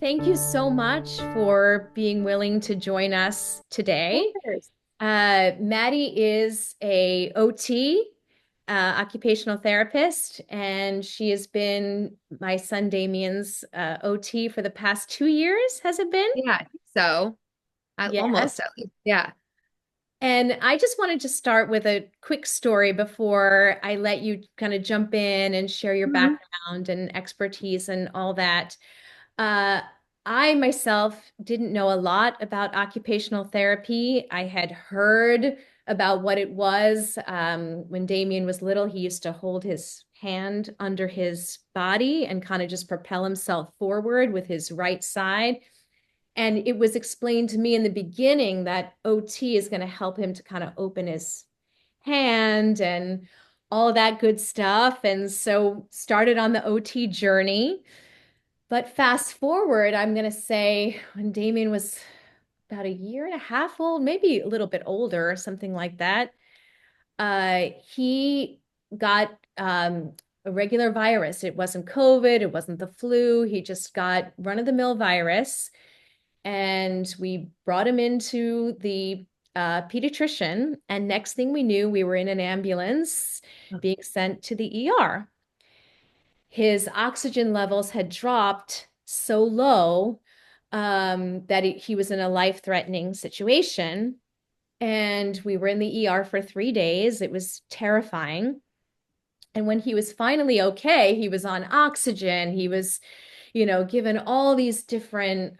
thank you so much for being willing to join us today. Course. Maddie is a OT, occupational therapist, and she has been my son Damien's OT for the past 2 years, has it been? Yeah, I think so. Yes. Almost at least. Yeah. And I just wanted to start with a quick story before I let you kind of jump in and share your Mhm. background and expertise and all that. Uh, I myself didn't know a lot about occupational therapy. I had heard about what it was. When Damien was little, he used to hold his hand under his body and kind of just propel himself forward with his right side. And it was explained to me in the beginning that OT is going to help him to kind of open his hand and all of that good stuff. And so started on the OT journey. But fast forward, I'm going to say when Damien was about a year and a half old, maybe a little bit older, or something like that, he got a regular virus. It wasn't COVID, it wasn't the flu. He just got run-of-the-mill virus. And we brought him into the pediatrician. And next thing we knew, we were in an ambulance being sent to the ER. His oxygen levels had dropped so low that he was in a life-threatening situation. And we were in the ER for 3 days. It was terrifying. And when he was finally okay, he was on oxygen. He was, given all these different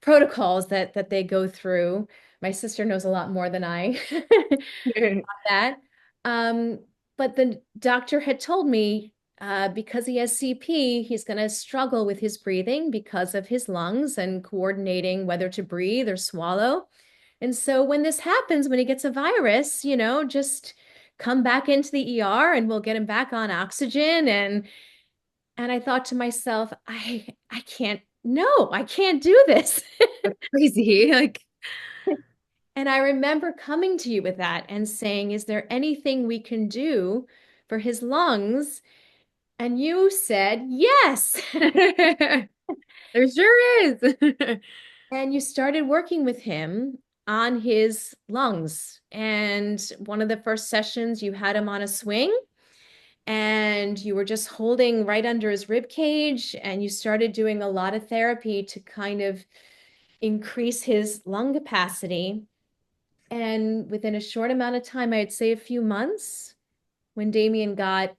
protocols that they go through. My sister knows a lot more than I that. Um, but the doctor had told me because he has CP, he's going to struggle with his breathing because of his lungs and coordinating whether to breathe or swallow. And so when this happens, when he gets a virus, just come back into the ER and we'll get him back on oxygen. And I thought to myself, I can't, no, I can't do this. That's crazy. Like, And I remember coming to you with that and saying, is there anything we can do for his lungs? And you said, yes. there sure is. And you started working with him on his lungs. And one of the first sessions, you had him on a swing and you were just holding right under his rib cage. And you started doing a lot of therapy to kind of increase his lung capacity. And within a short amount of time, I'd say a few months, when Damien got,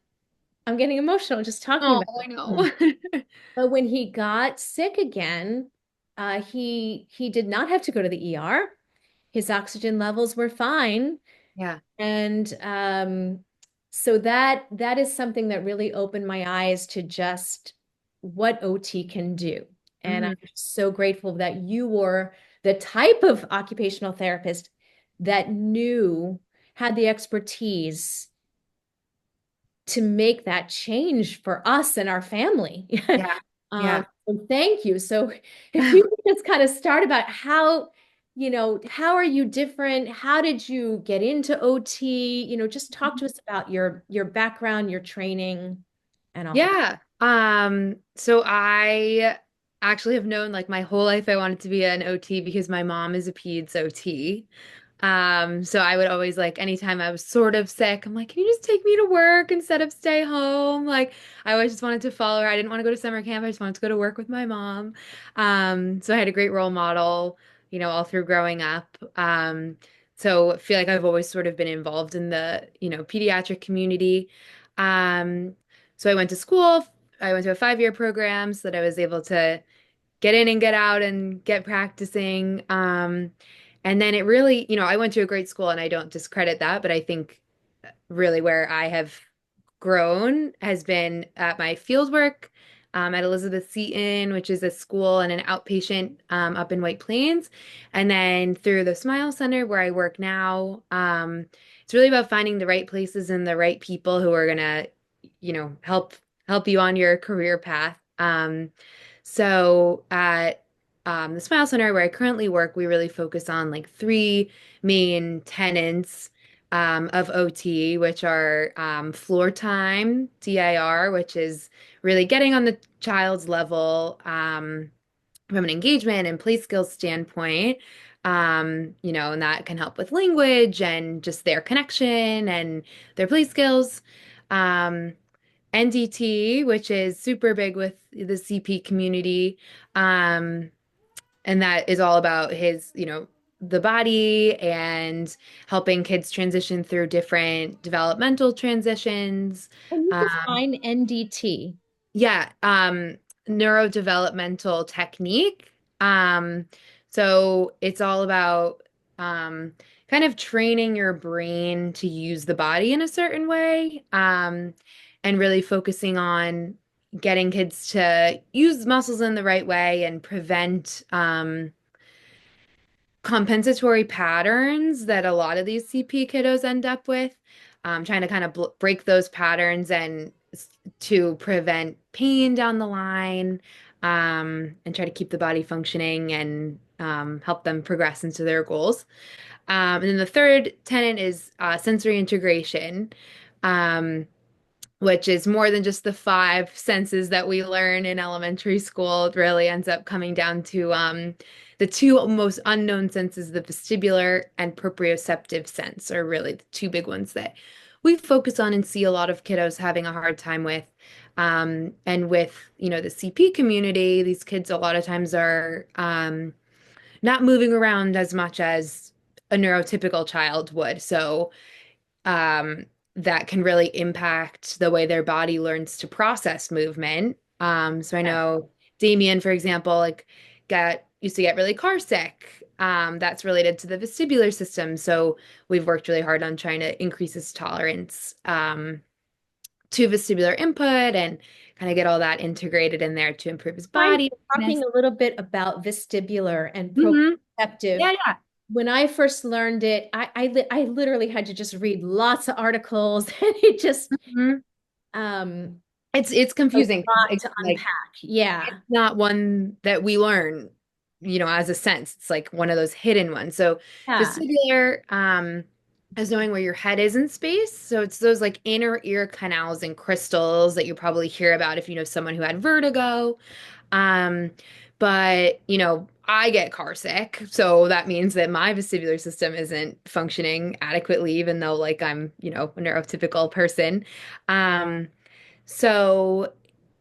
I'm getting emotional just talking Oh, about I it. know. But when he got sick again, he did not have to go to the ER. His oxygen levels were fine, Yeah. and so that is something that really opened my eyes to just what OT can do. And I'm Mhm. so grateful that you were the type of occupational therapist that had the expertise to make that change for us and our family. Yeah. Yeah. So thank you. So if you could just kind of start about how are you different? How did you get into OT? Just talk to us about your background, your training, and all that. Yeah. So I actually have known like my whole life I wanted to be an OT because my mom is a peds OT. So I would always like anytime I was sort of sick, I'm like, can you just take me to work instead of stay home? Like I always just wanted to follow her. I didn't want to go to summer camp. I just wanted to go to work with my mom. So I had a great role model, all through growing up. So I feel like I've always sort of been involved in the, pediatric community. Um, so I went to school. I went to a 5-year program so that I was able to get in and get out and get practicing. And then it really, I went to a great school and I don't discredit that, but I think really where I have grown has been at my field work at Elizabeth Seton, which is a school and an outpatient up in White Plains. And then through the Smile Center where I work now, it's really about finding the right places and the right people who are gonna, help you on your career path. So at the Smile Center where I currently work, we really focus on like three main tenants. of OT, which are floor time, DIR, which is really getting on the child's level from an engagement and play skills standpoint. And that can help with language and just their connection and their play skills. Um, NDT, which is super big with the CP community. Um, and that is all about the body and helping kids transition through different developmental transitions. Can you Um, define NDT? yeah, neurodevelopmental technique. Um, so it's all about um, kind of training your brain to use the body in a certain way, and really focusing on getting kids to use muscles in the right way and prevent compensatory patterns that a lot of these CP kiddos end up with, trying to kind of break those patterns and to prevent pain down the line, and try to keep the body functioning and help them progress into their goals. And then the third tenet is sensory integration. Um, which is more than just the five senses that we learn in elementary school. It really ends up coming down to the two most unknown senses, the vestibular and proprioceptive sense, are really the two big ones that we focus on and see a lot of kiddos having a hard time with. And with, the CP community, these kids a lot of times are not moving around as much as a neurotypical child would. So um, that can really impact the way their body learns to process movement. So I Yeah. know Damien, for example, like got used to get really car sick. That's related to the vestibular system. So we've worked really hard on trying to increase his tolerance to vestibular input and kind of get all that integrated in there to improve his Mind body talking awareness. a little bit about vestibular and Hmm. proprioceptive. Yeah, yeah. When I first learned it, I literally had to just read lots of articles, and it just Mhm. um It's a confusing because lot to like unpack. Yeah. not one that we learn, as a sense. It's like one of those hidden ones. So Yeah. vestibular is knowing where your head is in space. So it's those like inner ear canals and crystals that you probably hear about if you know someone who had vertigo. Um, but I get car sick, so that means that my vestibular system isn't functioning adequately, even though like I'm, a neurotypical person. Um, so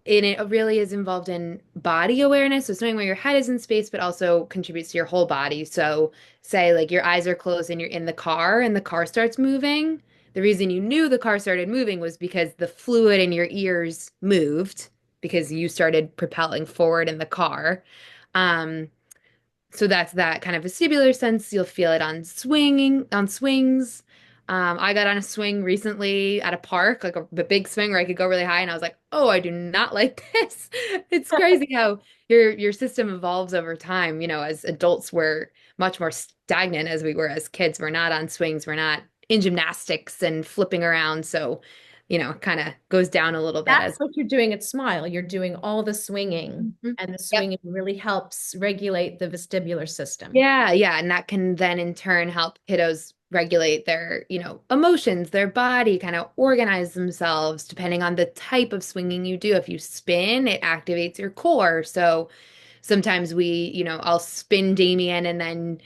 and it really is involved in body awareness. So it's knowing where your head is in space, but also contributes to your whole body. So say like your eyes are closed and you're in the car and the car starts moving. The reason you knew the car started moving was because the fluid in your ears moved because you started propelling forward in the car. Um, so that's that kind of vestibular sense. You'll feel it on swings. I got on a swing recently at a park, like a big swing where I could go really high, and I was like, "Oh, I do not like this." It's crazy how your system evolves over time. As adults, we're much more stagnant as we were as kids. We're not on swings, we're not in gymnastics and flipping around, so kind of goes down a little bit That's as. what you're doing at Smile. You're doing all the swinging, Mhm. and the Yep. swinging really helps regulate the vestibular system. Yeah, yeah, and that can then in turn help kiddos regulate their, emotions, their body, kind of organize themselves depending on the type of swinging you do. If you spin, it activates your core. So sometimes I'll spin Damien and then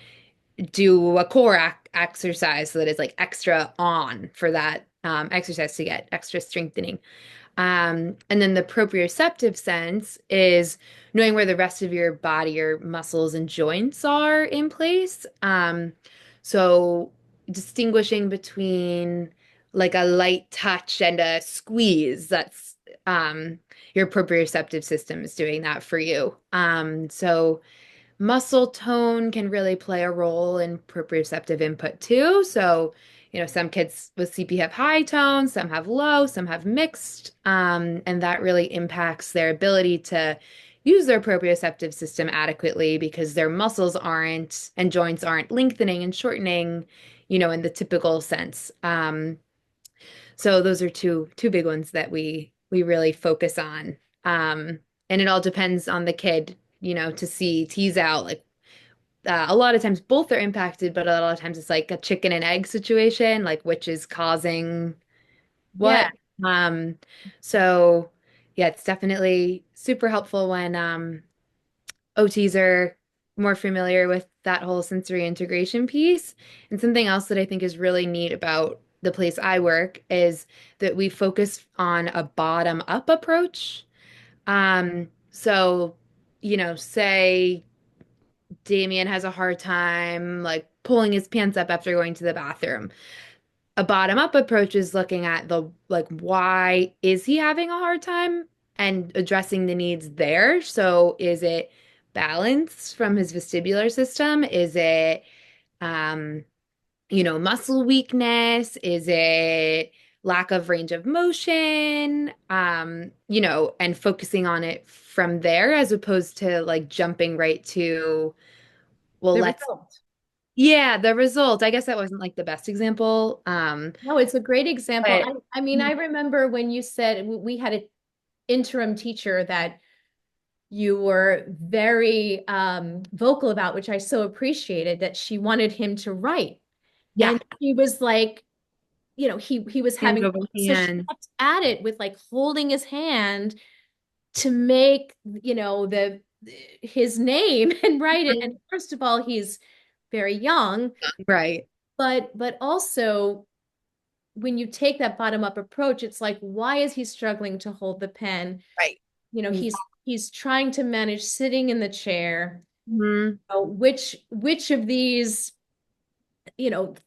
do a core exercise so that it's like extra on for that exercise to get extra strengthening. And then the proprioceptive sense is knowing where the rest of your body, your muscles and joints are in place. So distinguishing between like a light touch and a squeeze, that's um, your proprioceptive system is doing that for you. So muscle tone can really play a role in proprioceptive input too. So, some kids with CP have high tone, some have low, some have mixed, and that really impacts their ability to use their proprioceptive system adequately because their muscles aren't and joints aren't lengthening and shortening, in the typical sense. So those are two big ones that we really focus on. And it all depends on the kid, to tease out like a lot of times both are impacted, but a lot of times it's like a chicken and egg situation, like which is causing Yeah. what. Um, so yeah, it's definitely super helpful when OTs are more familiar with that whole sensory integration piece. And something else that I think is really neat about the place I work is that we focus on a bottom up approach. So, say Damien has a hard time like pulling his pants up after going to the bathroom. A bottom up approach is looking at the like why is he having a hard time and addressing the needs there. So is it balance from his vestibular system? Is it um, muscle weakness? Is it lack of range of motion? And focusing on it from there as opposed to like jumping right to, well, The let's, result. yeah, the result. I guess that wasn't like the best example. No, it's a great example. But I mean, I remember when you said we had an interim teacher that you were very vocal about, which I so appreciated, that she wanted him to write. yeah, And he was like, he was hand having, over so she hand. kept at it with like holding his hand to make, the his name and write it. And first of all, he's very young, Right, but also when you take that bottom up approach, it's like, why is he struggling to hold the pen? right. He's trying to manage sitting in the chair. Mhm. Which of these,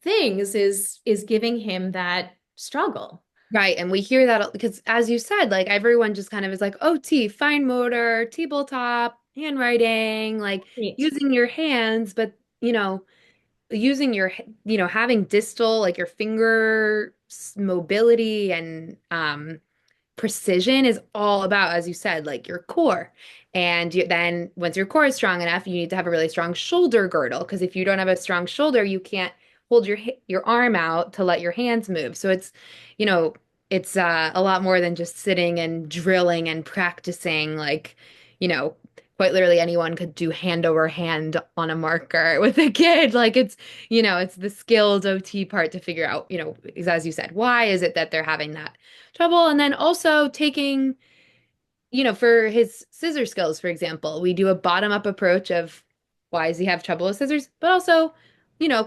things is giving him that struggle? Right. And we hear that because, as you said, like everyone just kind of is like, oh, T, fine motor, tabletop, handwriting, like Right. using your hands, but, using having distal, like your finger mobility and precision is all about, as you said, like your core. And then once your core is strong enough, you need to have a really strong shoulder girdle because if you don't have a strong shoulder, you can't hold your arm out to let your hands move. So you know, it's a lot more than just sitting and drilling and practicing. Like, you know, quite literally anyone could do hand over hand on a marker with a kid. Like it's the skilled OT part to figure out, as you said, why is it that they're having that trouble. And then also taking, for his scissor skills, for example, we do a bottom up approach of why does he have trouble with scissors, but also,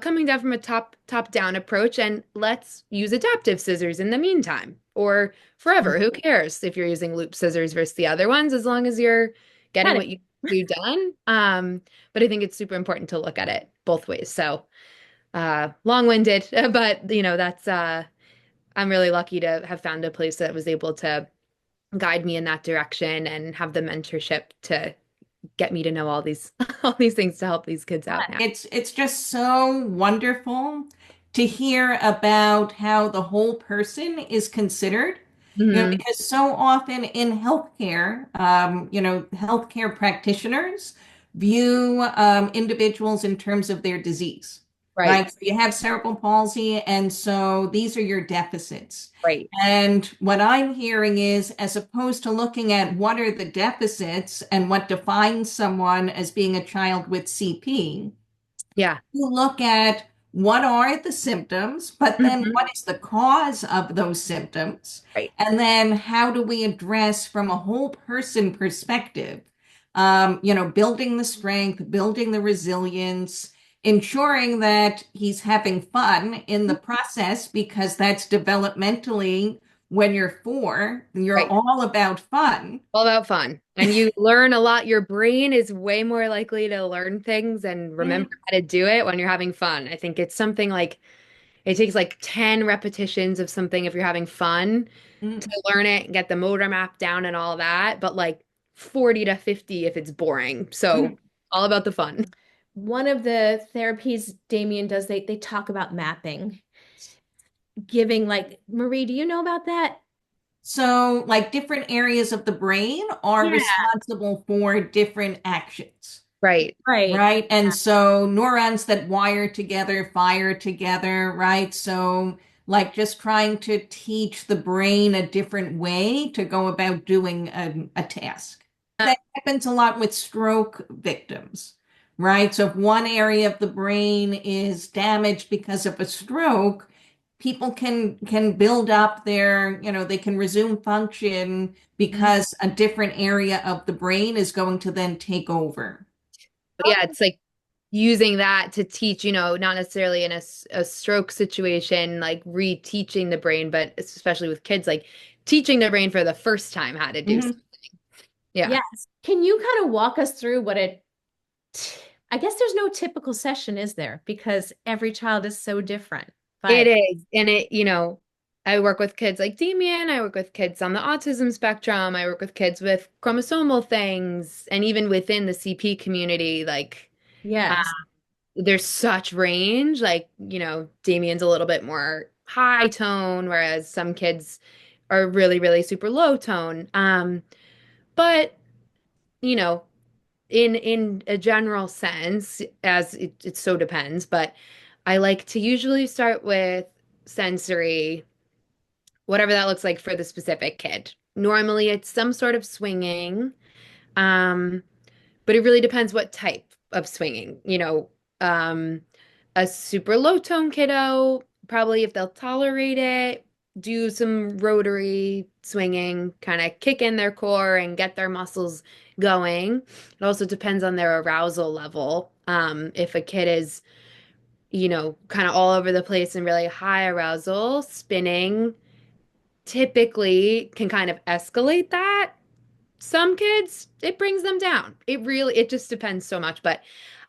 coming down from a top down approach and let's use adaptive scissors in the meantime or forever. Who cares if you're using loop scissors versus the other ones, as long as you're getting Got what you do done. But I think it's super important to look at it both ways. So, long-winded, but that's I'm really lucky to have found a place that was able to guide me in that direction and have the mentorship to get me to know all these all these things to help these kids out now. It's just so wonderful to hear about how the whole person is considered. Hmm. Because so often in healthcare, healthcare practitioners view individuals in terms of their disease, Right, right? So you have cerebral palsy, and so these are your deficits. right. And what I'm hearing is, as opposed to looking at what are the deficits and what defines someone as being a child with CP, Yeah. you look at what are the symptoms, but then Hmm. what is the cause of those symptoms? Right. And then how do we address from a whole person perspective, building the strength, building the resilience, ensuring that he's having fun in the process, because that's developmentally when you're 4, you're Right. all about fun. All about fun. And you learn a lot. Your brain is way more likely to learn things and remember how to do it when you're having fun. I think it's something like it takes like 10 repetitions of something if you're having fun Mm. to learn it and get the motor map down and all that, but like 40 to 50 if it's boring. So all about the fun. One of the therapies Damien does, they talk about mapping, giving like, Marie, do you know about that? So, like different areas of the brain are Yeah. responsible for different actions, Right. Right. right? And so, neurons that wire together fire together, right? So, like just trying to teach the brain a different way to go about doing a task. That happens a lot with stroke victims, right? So if one area of the brain is damaged because of a stroke, people can build up their, they can resume function Mhm. because a different area of the brain is going to then take over. Yeah, it's like using that to teach, not necessarily in a stroke situation, like reteaching the brain, but especially with kids, like teaching the brain for the first time how to do something. Mhm. Yeah. Yes. Can you kind of walk us through I guess there's no typical session, is there? Because every child is so different. It But is. And I work with kids like Damien, I work with kids on the autism spectrum, I work with kids with chromosomal things, and even within the CP community, like yes, there's such range. Like, Damien's a little bit more high tone, whereas some kids are really, really super low tone. But, you know, in a general sense, as it so depends, but I like to usually start with sensory, whatever that looks like for the specific kid. Normally it's some sort of swinging. Um, but it really depends what type of swinging. Um, a super low tone kiddo, probably if they'll tolerate it, do some rotary swinging, kind of kick in their core and get their muscles going. It also depends on their arousal level. If a kid is, kind of all over the place and really high arousal, spinning typically can kind of escalate that. Some kids, it brings them down. It just depends so much. But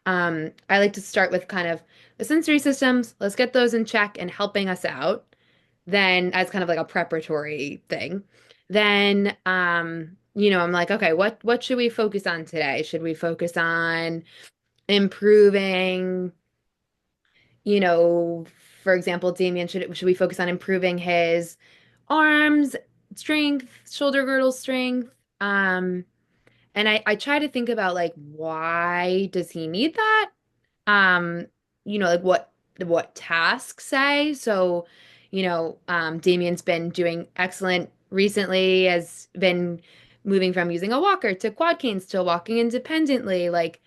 I like to start with kind of the sensory systems. Let's get those in check and helping us out. Then, as kind of like a preparatory thing. Then, I'm like, okay, what should we focus on today? Should we focus on improving, you know, for example, Damien, should we focus on improving his arms strength, shoulder girdle strength? And I try to think about like why does he need that? Um, like what tasks say. So, Damien's been doing excellent recently, has been moving from using a walker to quad canes to walking independently. Like,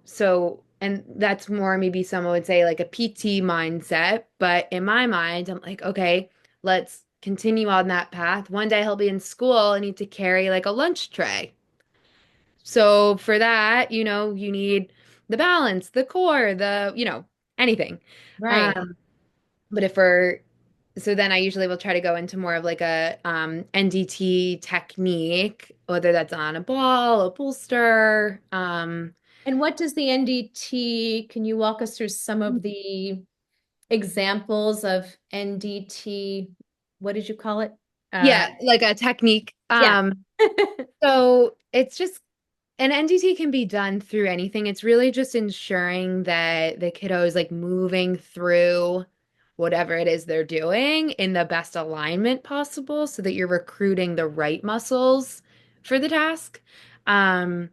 so and that's more maybe someone would say like a PT mindset, but in my mind, I'm like, okay, let's continue on that path. One day he'll be in school and need to carry like a lunch tray. So for that, you need the balance, the core, anything. right. Um, but if we're so then I usually will try to go into more of like a NDT technique, whether that's on a ball, a bolster. And what does the NDT, can you walk us through some of the examples of NDT? What did you call it? Uh, Yeah, like a technique. yeah. So it's just an NDT can be done through anything. It's really just ensuring that the kiddo is like moving through whatever it is they're doing in the best alignment possible so that you're recruiting the right muscles for the task. Um,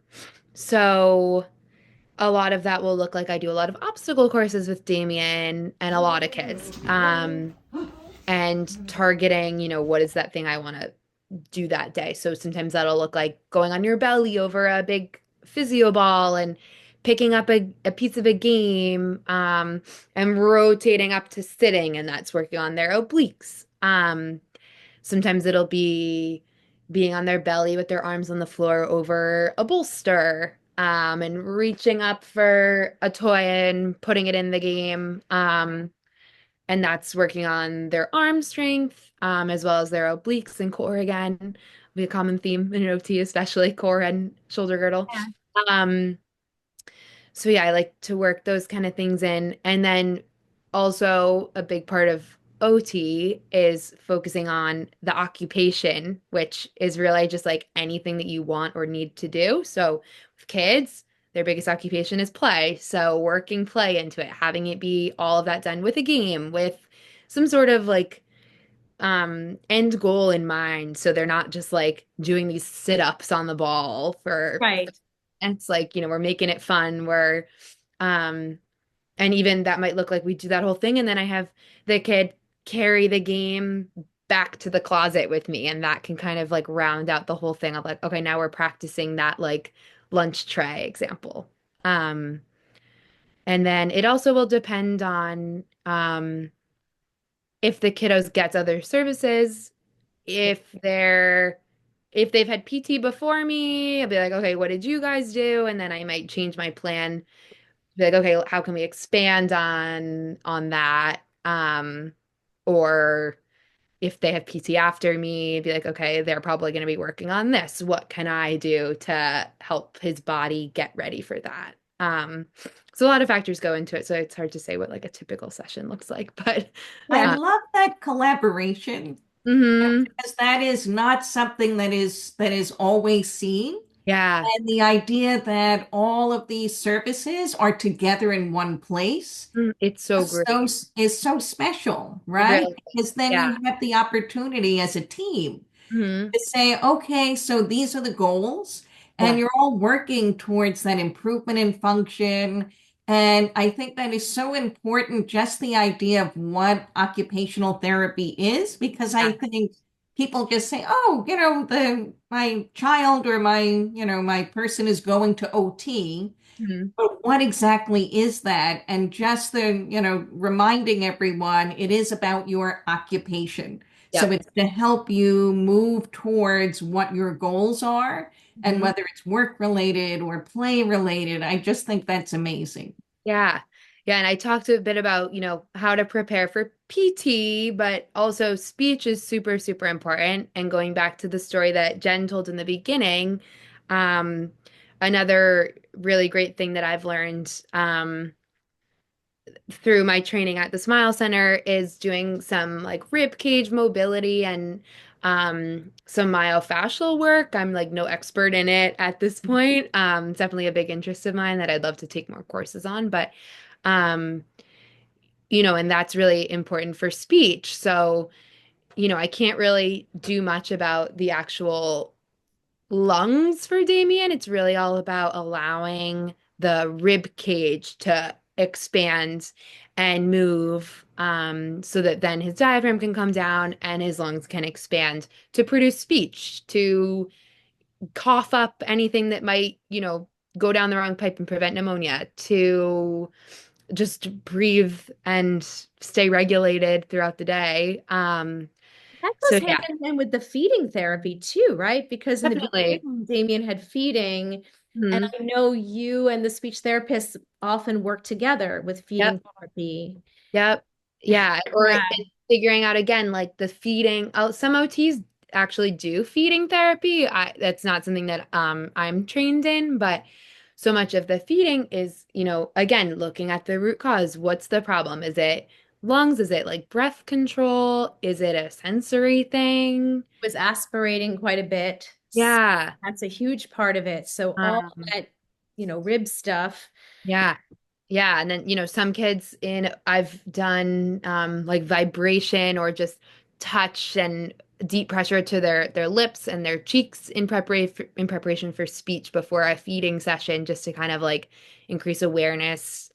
so a lot of that will look like I do a lot of obstacle courses with Damien and a lot of kids. And targeting, what is that thing I want to do that day. So sometimes that'll look like going on your belly over a big physio ball and picking up a piece of a game, and rotating up to sitting, and that's working on their obliques. Sometimes it'll be being on their belly with their arms on the floor over a bolster, and reaching up for a toy and putting it in the game. And that's working on their arm strength, as well as their obliques and core again. Be a common theme in OT, especially core and shoulder girdle. Yeah. Um, so yeah, I like to work those kind of things in. And then also a big part of OT is focusing on the occupation, which is really just like anything that you want or need to do. So with kids, their biggest occupation is play. So working play into it, having it be all of that done with a game, with some sort of like end goal in mind. So they're not just like doing these sit-ups on the ball for Right. it's like, we're making it fun. Um, and even that might look like we do that whole thing, and then I have the kid carry the game back to the closet with me, and that can kind of like round out the whole thing of like, okay, now we're practicing that like lunch tray example. Um, and then it also will depend on if the kiddos gets other services, if they've had PT before me, I'll be like, okay, what did you guys do? And then I might change my plan. Be like, okay, how can we expand on that? Or if they have PT after me, be like, okay, they're probably going to be working on this. What can I do to help his body get ready for that? So a lot of factors go into it, so it's hard to say what like a typical session looks like, but I Yeah. love that collaboration mhm, because that is not something that is always seen. yeah, And the idea that all of these services are together in one place it's so great. is so special, It right? really, Because then yeah. you have the opportunity as a team Hmm. to say, okay, so these are the goals, and Yeah. you're all working towards that improvement in function. And I think that is so important, just the idea of what occupational therapy is, because I Yeah. think people just say, oh, the my child or my person is going to OT. Mhm. But what exactly is that? And just reminding everyone it is about your occupation. So Yep. it's to help you move towards what your goals are, and Mhm. whether it's work related or play related. I just think that's amazing. Yeah. Yeah. And I talked a bit about, how to prepare for PT, but also speech is super, super important. And going back to the story that Jen told in the beginning, um, another really great thing that I've learned through my training at the Smile Center is doing some like rib cage mobility and some myofascial work. I'm like no expert in it at this point. It's definitely a big interest of mine that I'd love to take more courses on, but um, and that's really important for speech. So, I can't really do much about the actual lungs for Damien. It's really all about allowing the rib cage to expand and move so that then his diaphragm can come down and his lungs can expand to produce speech, to cough up anything that might, go down the wrong pipe and prevent pneumonia, to just breathe and stay regulated throughout the day. That So goes hand yeah, in hand with the feeding therapy too, right? Because in the definitely. beginning, Damien had feeding, and Mhm. I know you and the speech therapist often work together with Yep. feeding therapy. Yep. Yeah. Or Yeah. it's figuring out again, like the feeding. Oh, some OTs actually do feeding therapy. That's not something that I'm trained in, but so much of the feeding is, again, looking at the root cause. What's the problem? Is it lungs? Is it like breath control? Is it a sensory thing? Was aspirating quite a bit. Yeah. That's a huge part of it. So all Um, that, rib stuff yeah. Yeah, and then some kids I've done like vibration or just touch and deep pressure to their lips and their cheeks in preparation for speech before a feeding session just to kind of like increase awareness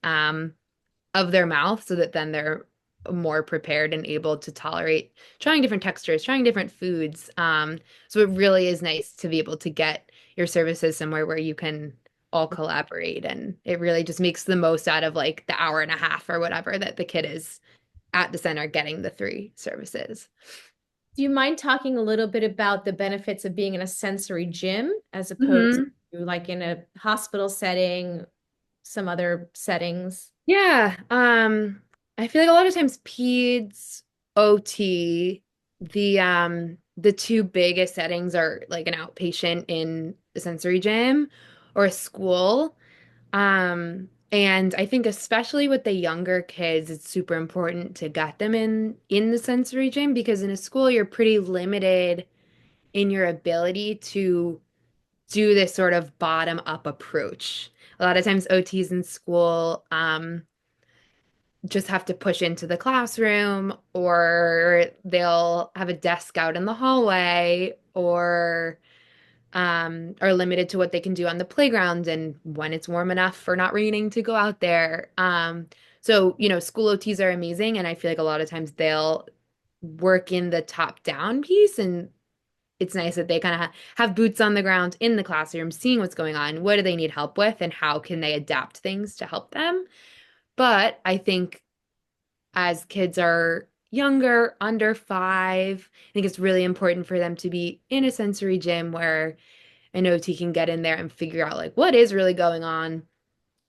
of their mouth so that then they're more prepared and able to tolerate trying different textures, trying different foods. So it really is nice to be able to get your services somewhere where you can all collaborate and it really just makes the most out of like the hour and a half or whatever that the kid is at the center getting the three services. Do you mind talking a little bit about the benefits of being in a sensory gym as opposed Hmm. to like in a hospital setting, some other settings? Yeah. I feel like a lot of times peds, OT, the two biggest settings are like an outpatient in a sensory gym or a school. And I think especially with the younger kids, it's super important to get them in the sensory gym because in a school you're pretty limited in your ability to do this sort of bottom up approach. A lot of times OTs in school, just have to push into the classroom or they'll have a desk out in the hallway or are limited to what they can do on the playground and when it's warm enough or not raining to go out there. So, school OTs are amazing and I feel like a lot of times they'll work in the top down piece and it's nice that they kind of have boots on the ground in the classroom, seeing what's going on. What do they need help with, and how can they adapt things to help them? But I think as kids are younger, under 5, I think it's really important for them to be in a sensory gym where an OT can get in there and figure out like what is really going on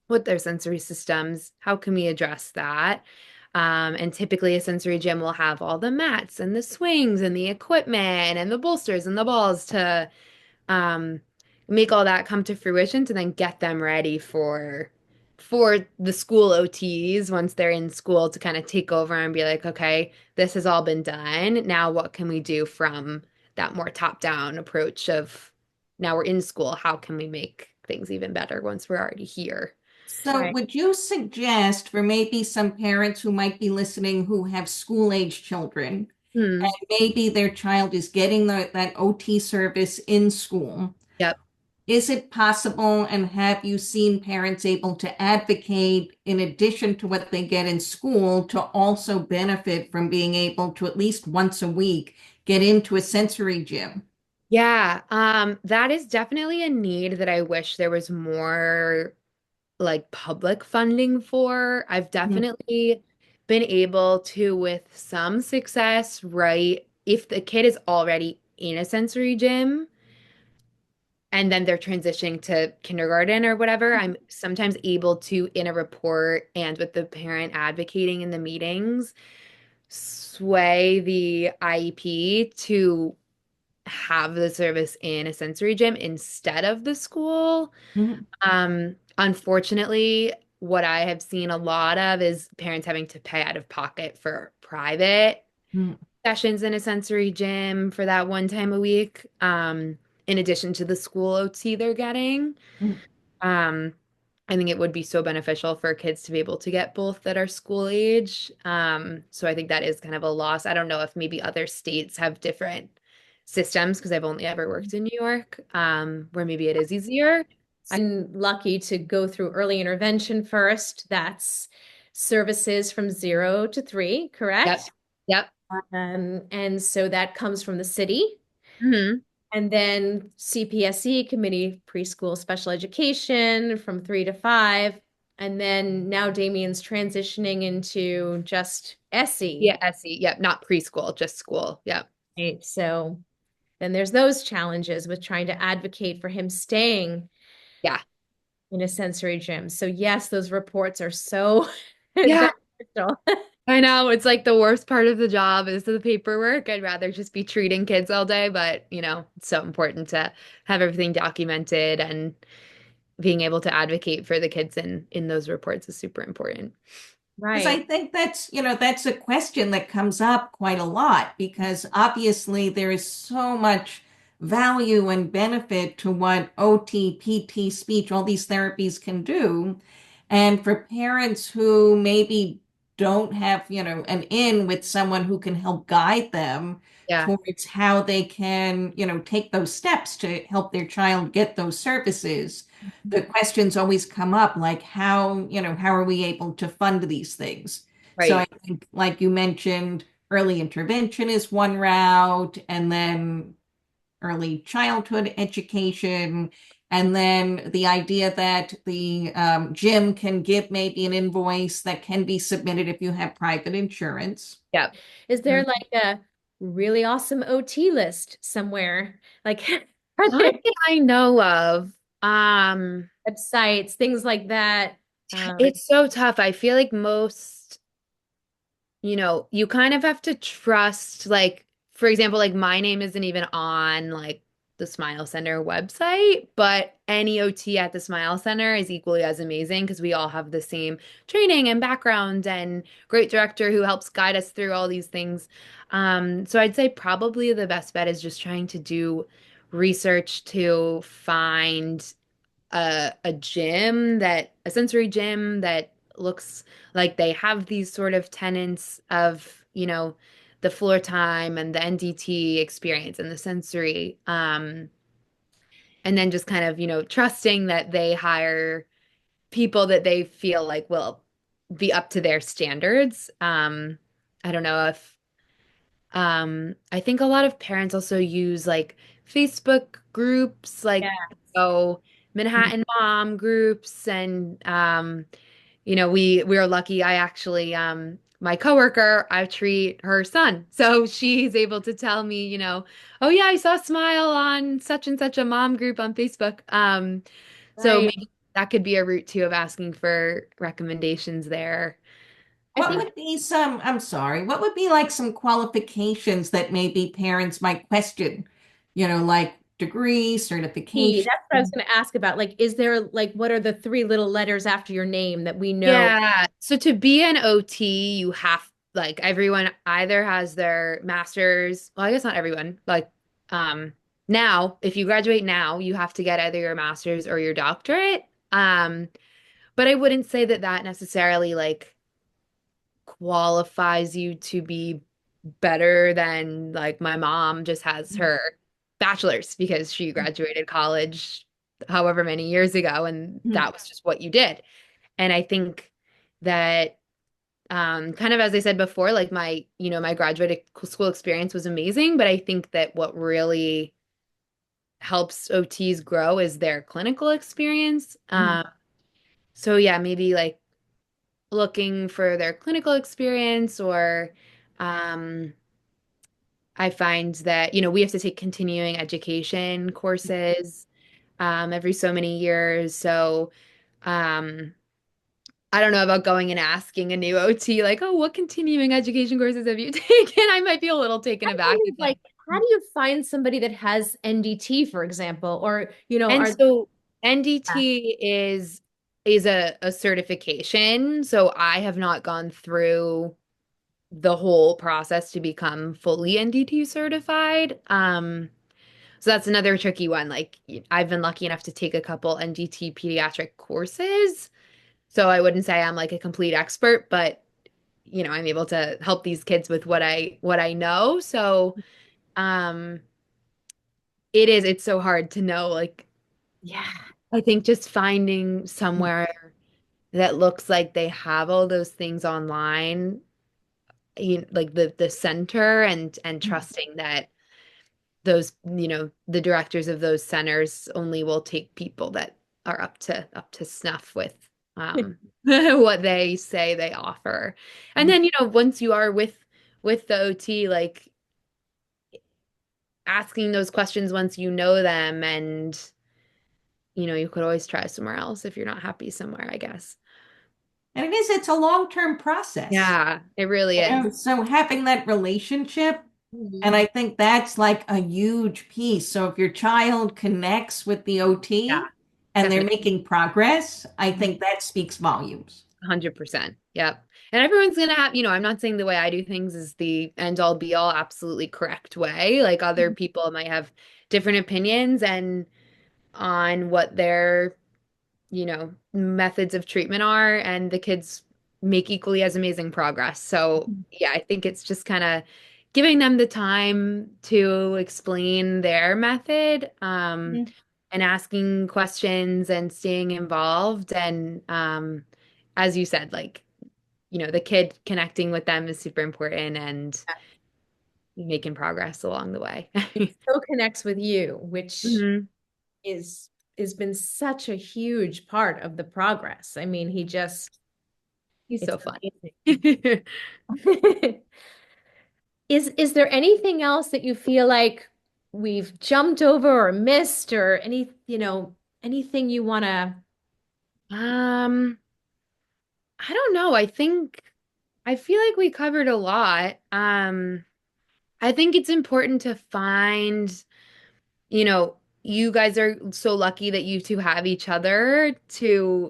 with their sensory systems. How can we address that? And typically, a sensory gym will have all the mats and the swings and the equipment and the bolsters and the balls to um, make all that come to fruition to then get them ready for the school OTs once they're in school to kind of take over and be like, okay, this has all been done. Now, what can we do from that more top-down approach of now we're in school? How can we make things even better once we're already here? So, Right. would you suggest for maybe some parents who might be listening who have school-age children, Hmm. and maybe their child is getting that OT service in school? Yep. Is it possible, and have you seen parents able to advocate, in addition to what they get in school, to also benefit from being able to at least once a week get into a sensory gym? Yeah, that is definitely a need that I wish there was more like public funding for. I've Mhm, definitely been able to, with some success, right? If the kid is already in a sensory gym and then they're transitioning to kindergarten or whatever, I'm sometimes able to, in a report and with the parent advocating in the meetings, sway the IEP to have the service in a sensory gym instead of the school. mhm, Unfortunately, what I have seen a lot of is parents having to pay out of pocket for private mhm, sessions in a sensory gym for that one time a week, in addition to the school OT they're getting. mhm. Um, I think it would be so beneficial for kids to be able to get both that are school age. So I think that is kind of a loss. I don't know if maybe other states have different systems because I've only ever worked in New York, where maybe it is easier. I'm lucky to go through early intervention first. That's services from 0 to 3, Yep. correct? Yep. And so that comes from the city. Hmm. And then CPSE, Committee Preschool Special Education, from 3 to 5. And then now Damien's transitioning into just SE. Yeah, SE. Yep. Not preschool, just school. Yep. Right? So then there's those challenges with trying to advocate for him staying Yeah. in a sensory gym. So yes, those reports are so Yeah. beneficial. I know. It's like the worst part of the job is the paperwork. I'd rather just be treating kids all day, but it's so important to have everything documented and being able to advocate for the kids in those reports is super important. Because I Right. think that's a question that comes up quite a lot because obviously there is so much value and benefit to what OT, PT, speech, all these therapies can do. And for parents who maybe don't have, an in with someone who can help guide them Yeah. towards how they can, take those steps to help their child get those services, the questions always come up like how are we able to fund these things? So I Right. think, like you mentioned, early intervention is one route, and then early childhood education, and then the idea that the gym can give maybe an invoice that can be submitted if you have private insurance. Yep. Is there Mhm. like a really awesome OT list somewhere? Like, are Not there that I know of. Um, websites, things like that? Um, it's so tough. I feel like most you kind of have to trust, like, for example, like my name isn't even on like the Smile Center website, but any OT at the Smile Center is equally as amazing because we all have the same training and background and great director who helps guide us through all these things. So I'd say probably the best bet is just trying to do research to find a sensory gym that looks like they have these sort of tenets of, the floor time and the NDT experience and the sensory. And then just kind of, trusting that they hire people that they feel like will be up to their standards. I don't know if I think a lot of parents also use like Facebook groups, Yeah. like so Manhattan Mom groups, and we are lucky. I actually my coworker, I treat her son, so she's able to tell me, oh yeah, I saw Smile on such and such a mom group on Facebook. So Right. maybe that could be a route too of asking for recommendations there. I What think would be some, I'm sorry, what would be like some qualifications that maybe parents might question? Like degree, certification. that's what I was going to ask about. Like, is there like what are the three little letters after your name that we know? Yeah. So to be an OT, you have like everyone either has their master's. Well, I guess not everyone. Like now, if you graduate now, you have to get either your master's or your doctorate. But I wouldn't say that that necessarily like qualifies you to be better than like my mom just has her bachelor's because she graduated college however many years ago and Mhm. that was just what you did. And I think that kind of as I said before, like my graduate school experience was amazing, but I think that what really helps OTs grow is their clinical experience. So yeah, maybe like looking for their clinical experience or um I find that, we have to take continuing education courses every so many years. So um I don't know about going and asking a new OT, like, oh, what continuing education courses have you taken? I might be a little taken aback again. Like, how do you find somebody that has NDT, for example, or And are so NDT is a certification. So I have not gone through the whole process to become fully NDT certified. So that's another tricky one. Like I've been lucky enough to take a couple NDT pediatric courses. So I wouldn't say I'm like a complete expert, but I'm able to help these kids with what I know. So, um, it's so hard to know. Like, yeah. I think just finding somewhere that looks like they have all those things online, like the center and trusting that those, the directors of those centers only will take people that are up to snuff with what they say they offer. And then, once you are with the OT, like asking those questions once you know them and you could always try somewhere else if you're not happy somewhere, I guess. And it's a long-term process. Yeah, it really is. So having that relationship, and Mhm. I think that's like a huge piece. So if your child connects with the Yeah, OT and they're definitely. making progress, I think that speaks volumes. 100%. Yep. And everyone's gonna have, I'm not saying the way I do things is the end all be all absolutely correct way. Like other people might have different opinions and on what their, methods of treatment are, and the kids make equally as amazing progress. So yeah, I think it's just kind of giving them the time to explain their method, Mhm. and asking questions and staying involved. And as you said, like, the kid connecting with them is super important and making progress along the way. It so connects with you, which Mhm. is has been such a huge part of the progress. I mean, He's it's so fun. amazing. Is there anything else that you feel like we've jumped over or missed or anything you want to? Um, I don't know. I feel like we covered a lot. I think it's important to find, you guys are so lucky that you two have each other to,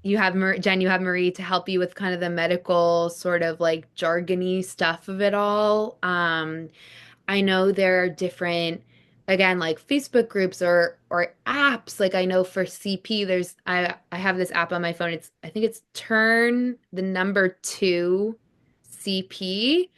you have Jen, you have Marie to help you with kind of the medical sort of like jargony stuff of it all. I know there are different, again, like Facebook groups or apps. Like I know for CP, I have this app on my phone. I think it's turn the number two CP.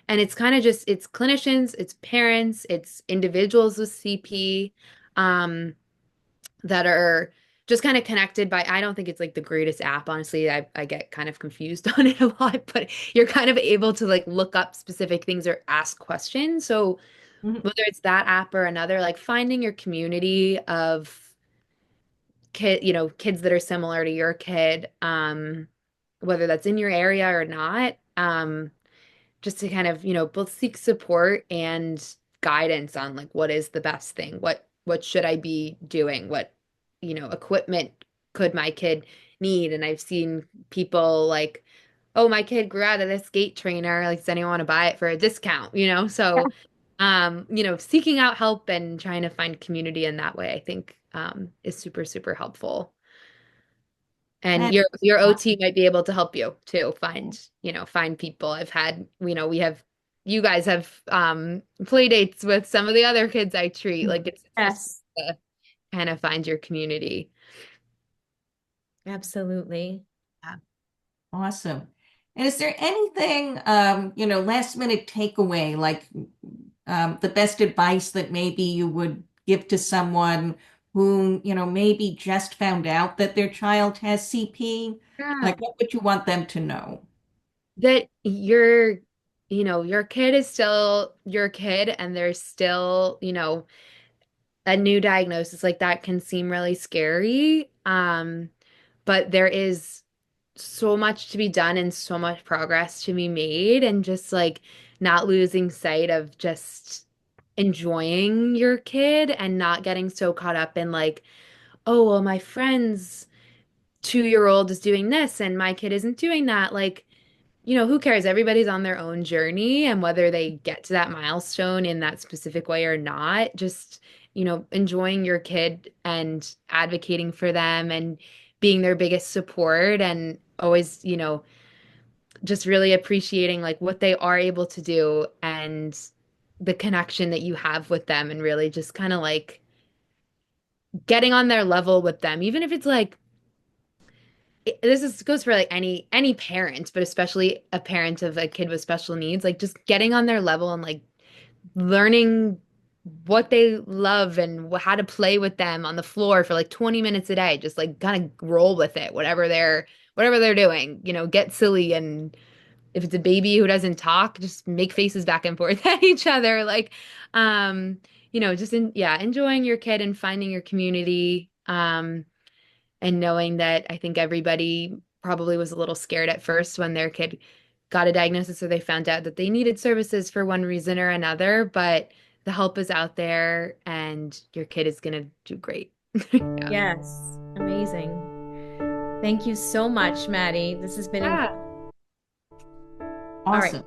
And it's kind of just it's clinicians, it's parents, it's individuals with CP that are just kind of connected by, I don't think it's like the greatest app, honestly. I get kind of confused on it a lot, but you're kind of able to like look up specific things or ask questions. So Mhm. whether it's that app or another, like finding your community of kids that are similar to your kid, whether that's in your area or not, just to kind of, both seek support and guidance on like what is the best thing, what should I be doing, what, equipment could my kid need. And I've seen people like, oh, my kid grew out of this skate trainer, like, does anyone want to buy it for a discount, so seeking out help and trying to find community in that way, I think is super, super helpful. And That's your OT awesome. might be able to help you too find people. I've had, we have you guys have play dates with some of the other kids I treat. Like it's just Yes, to kind of find your community. absolutely. Yeah. Awesome. And is there anything, last minute takeaway, like the best advice that maybe you would give to someone who, maybe just found out that their child has CP? Yeah. Like, what would you want them to know? That your kid is still your kid, and there's still, a new diagnosis like that can seem really scary. But there is so much to be done and so much progress to be made, and just like not losing sight of just enjoying your kid and not getting so caught up in like, oh, well, my friend's 2-year old is doing this and my kid isn't doing that. Like, who cares? Everybody's on their own journey, and whether they get to that milestone in that specific way or not, just, enjoying your kid and advocating for them and being their biggest support, and always, just really appreciating like what they are able to do and the connection that you have with them, and really just kind of like getting on their level with them, even if it's like this is goes for like any parent, but especially a parent of a kid with special needs, like just getting on their level and like learning what they love and how to play with them on the floor for like 20 minutes a day, just like kind of roll with it, whatever they're doing, get silly. And if it's a baby who doesn't talk, just make faces back and forth at each other, like just enjoying your kid and finding your community. And knowing that, I think everybody probably was a little scared at first when their kid got a diagnosis or they found out that they needed services for one reason or another, but the help is out there and your kid is going to do great. Yeah. Yes, amazing. Thank you so much, Maddie. This has been incredible. Yeah. All right. Awesome.